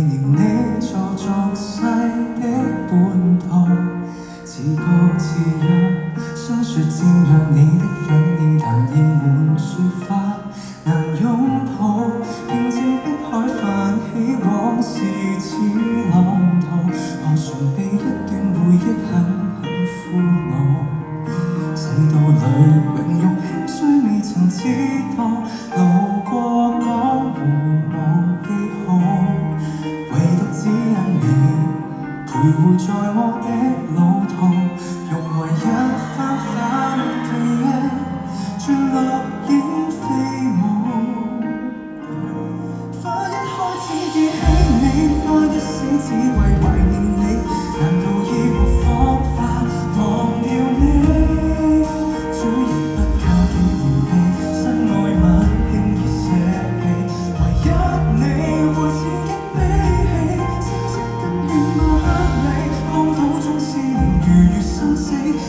念你做俗世的叛徒，自覺自若，想說瞻仰你的粉臉，但厭悶説法難擁抱。平靜的海泛起往事似浪濤，河船被一段回憶狠狠俘虜。世道裏榮辱輕衰未曾知道，路過江湖無記號，唯獨只因你徘徊在我的路途，融為一番番記憶，像落影飛舞。花一開始記起你，花一死只為懷念你，難道已無方法忘掉你？嘴亦不靠紀念碑，身外物輕易捨棄，唯一你會刺激悲喜，聲色跟血脈克你，荒島中思念如月生死，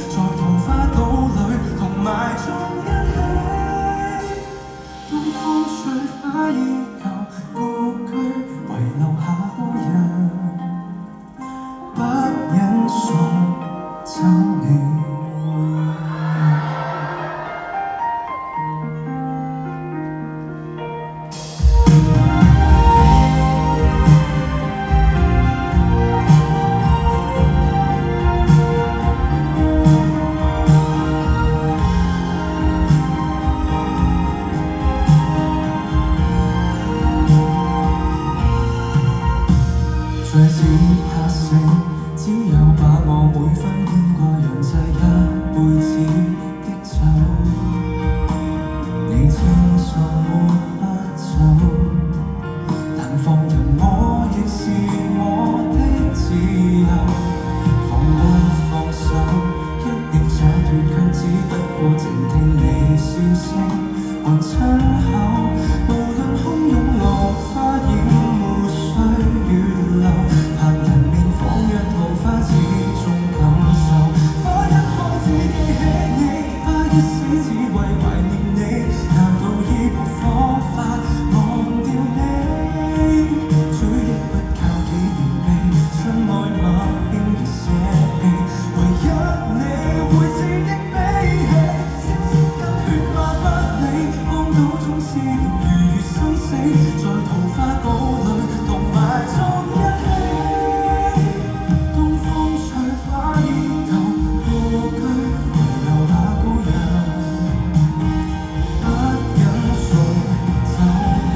在桃花島裏同埋葬一起。東風吹花依舊，故居遺留下故人，不忍送走你。再只怕醒，只有把我每分牽掛釀製一輩子的酒。你清楚沒喝酒，但放任我亦是我的自由。放不放手，一念灑脱卻只不過靜聽你笑聲還親口。無論洶湧浪花掩沒水與流，旁人面仿若桃花始終感受。花一開始記起你，花一死只為懷念你，難道已無方法忘掉你？嘴亦不靠紀念碑，身外物輕易捨棄，唯一你會刺激悲喜，聲色跟血脈不理，荒島中思念如月生死，在桃花島裏同埋葬一起。東風吹花依舊，故居遺留下故人，不忍送走你。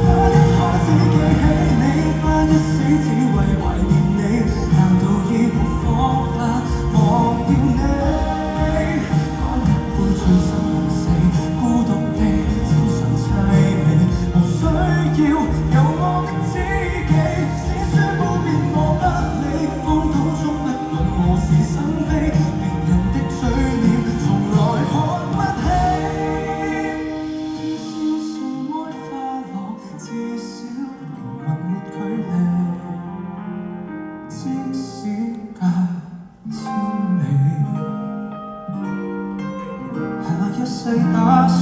花一開始記起你，花一死只為懷念你，難道已無方法忘掉你？乾一杯醉生夢死，孤獨地沾上凄美，無需要有我的知己，史書不變我不理，荒島中不論我是生非，別人的嘴臉從來看不起。天消塵埃花落，至少靈魂沒距離，即使隔千里，下一世打掃